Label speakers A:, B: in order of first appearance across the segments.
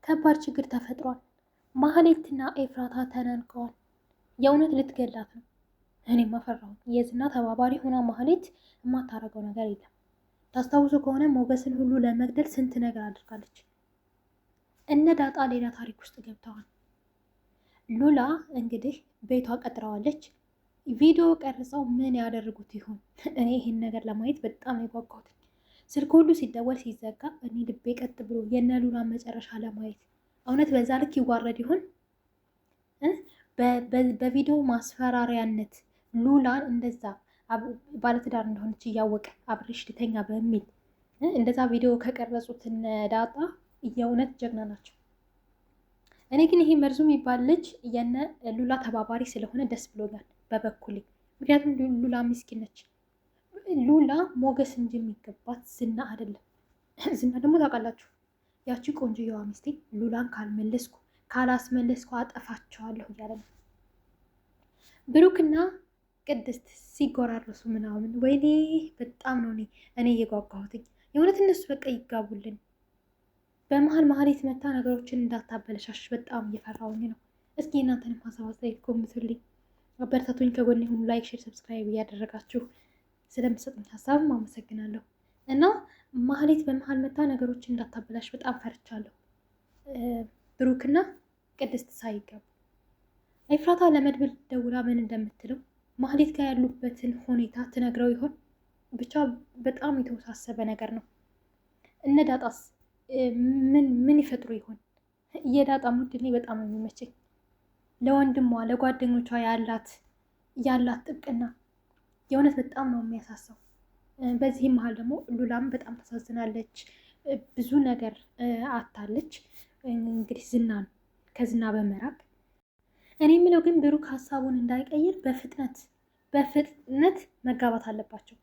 A: ከባድ ችግር ተፈጥሯል። ማህሌትና ኤፍራታ ተናንቀዋል። የእውነት ልትገላት ነው። እኔም አፈራሁ። የዝና ተባባሪ ሆና ማህሌት የማታረገው ነገር የለም። ታስታውሱ ከሆነ ሞገስን ሁሉ ለመግደል ስንት ነገር አድርጋለች። እነ ዳጣ ሌላ ታሪክ ውስጥ ገብተዋል። ሉላ እንግዲህ ቤቷ ቀጥረዋለች። ቪዲዮ ቀርጸው ምን ያደርጉት ይሆን? እኔ ይህን ነገር ለማየት በጣም የጓጓሁት። ስልክ ሁሉ ሲደወል ሲዘጋ እኔ ልቤ ቀጥ ብሎ የነ ሉላን መጨረሻ ለማየት እውነት በዛ ልክ ይዋረድ ይሆን? በቪዲዮ ማስፈራሪያነት ሉላን እንደዛ ባለትዳር እንደሆነች እያወቀ አብሬሽ ልተኛ በሚል እንደዛ ቪዲዮ ከቀረጹት እነ ዳጣ የእውነት ጀግና ናቸው። እኔ ግን ይሄ መርዙ የሚባል ልጅ የነ ሉላ ተባባሪ ስለሆነ ደስ ብሎኛል በበኩሌ። ምክንያቱም ሉላ ምስኪን ነች። ሉላ ሞገስ እንጂ የሚገባት ዝና አይደለም። ዝና ደግሞ ታውቃላችሁ ያቺ ቆንጆየዋ ሚስቴ ሉላን ካላስመለስኩ አጠፋቸዋለሁ እያለ ነው። ብሩክና ቅድስት ሲጎራረሱ ምናምን ወይኔ በጣም ነው እኔ እየጓጓሁትኝ የእውነት እነሱ በቃ ይጋቡልን። በመሀል ማህሌት መታ ነገሮችን እንዳታበለሻሽ በጣም እየፈራውኝ ነው። እስኪ እናንተንም ሀሳብ አስተያየት ኮምቱልኝ፣ አበረታቱኝ። ከጎን ሁሉ ላይክ፣ ሼር፣ ሰብስክራይብ እያደረጋችሁ ስለምሰጡኝ ሀሳብም አመሰግናለሁ። እና ማህሌት በመሀል መታ ነገሮችን እንዳታበላሽ በጣም ፈርቻለሁ። ብሩክና ቅድስት ሳይገቡ ኤፍራታ ለመድብል ደውላ ምን እንደምትለው ማህሌት ጋር ያሉበትን ሁኔታ ትነግረው ይሆን? ብቻ በጣም የተወሳሰበ ነገር ነው። እነ ዳጣስ ምን ይፈጥሩ ይሆን? የዳጣ ሙድ እኔ በጣም ነው የሚመቸኝ። ለወንድሟ ለጓደኞቿ ያላት ጥብቅና የእውነት በጣም ነው የሚያሳሰው። በዚህም መሀል ደግሞ ሉላም በጣም ታሳዝናለች። ብዙ ነገር አታለች። እንግዲህ ከዝና በመራቅ እኔ የምለው ግን ብሩክ ሀሳቡን እንዳይቀይር በፍጥነት መጋባት አለባቸው።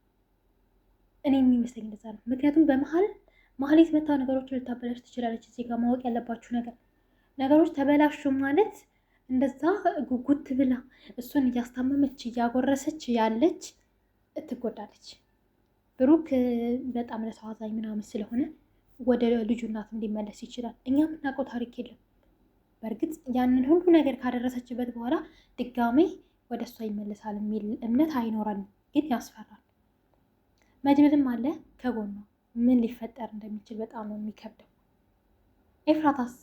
A: እኔ የሚመስለኝ እንደዛ ነው። ምክንያቱም በመሀል ማህሌት መታ ነገሮችን ልታበላሽ ትችላለች። እዚህ ጋር ማወቅ ያለባችሁ ነገሮች ተበላሹ ማለት እንደዛ ጉጉት ብላ እሱን እያስታመመች እያጎረሰች ያለች ትጎዳለች። ብሩክ በጣም ለሰው አዛኝ ምናምን ስለሆነ ወደ ልጁ እናትም ሊመለስ ይችላል። እኛ የምናውቀው ታሪክ የለም። በእርግጥ ያንን ሁሉ ነገር ካደረሰችበት በኋላ ድጋሜ ወደ እሷ ይመለሳል የሚል እምነት አይኖረንም፣ ግን ያስፈራል። መድብልም አለ ከጎኗ። ምን ሊፈጠር እንደሚችል በጣም ነው የሚከብደው። ኤፍራታስ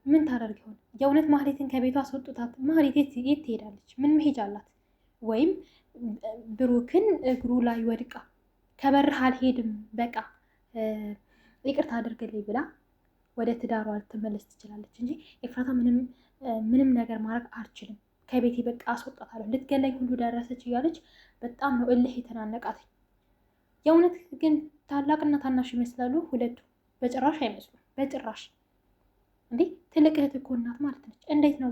A: ምን ታደርግ ይሆን? የእውነት ማህሌትን ከቤቷ አስወጡታት? ማህሌት የት ትሄዳለች? ምን መሄጃ አላት? ወይም ብሩክን እግሩ ላይ ወድቃ ከበረሃ አልሄድም በቃ ይቅርታ አድርግልኝ ብላ ወደ ትዳሯ ልትመለስ ትችላለች እንጂ ኤፍራታ ምንም ነገር ማድረግ አልችልም፣ ከቤቴ በቃ አስወጣታለሁ፣ ልትገለኝ ሁሉ ደረሰች እያለች በጣም ነው እልህ የተናነቃት። የእውነት ግን ታላቅና ታናሽ ይመስላሉ ሁለቱ? በጭራሽ አይመስሉም። በጭራሽ እንዴ! ትልቅ እህት እኮ እናት ማለት ነች። እንዴት ነው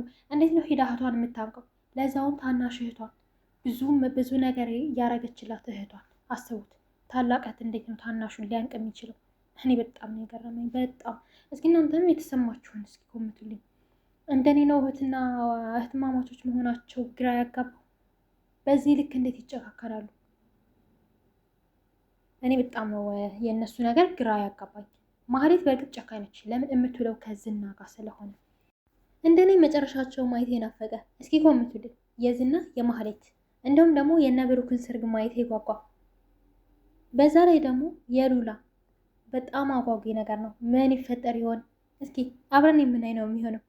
A: ሄዳ እህቷን የምታውቀው? ለዛውም ታናሽ እህቷን ብዙ ነገር ያረገችላት እህቷን። አስቡት፣ ታላቅ እህት እንዴት ነው ታናሹን ሊያንቅ የሚችለው? እኔ በጣም ነው የገረመኝ። በጣም እስኪ እናንተም የተሰማችሁን እስኪ ኮምቱልኝ። እንደኔ ነው እህትማማቾች መሆናቸው ግራ ያጋባው? በዚህ ልክ እንዴት ይጨካከላሉ? እኔ በጣም ነው የእነሱ ነገር ግራ ያጋባኝ። ማህሌት በእርግጥ ጨካኝ ነች። ለምን የምትውለው ከዝና ጋር ስለሆነ። እንደኔ መጨረሻቸው ማየት የናፈቀ እስኪ ኮምቱልኝ። የዝና የማህሌት እንዲሁም ደግሞ የነ ብሩክን ሰርግ ማየት የጓጓ። በዛ ላይ ደግሞ የሉላ በጣም አጓጊ ነገር ነው። ምን ይፈጠር ይሆን? እስኪ አብረን የምናይ ነው የሚሆነው።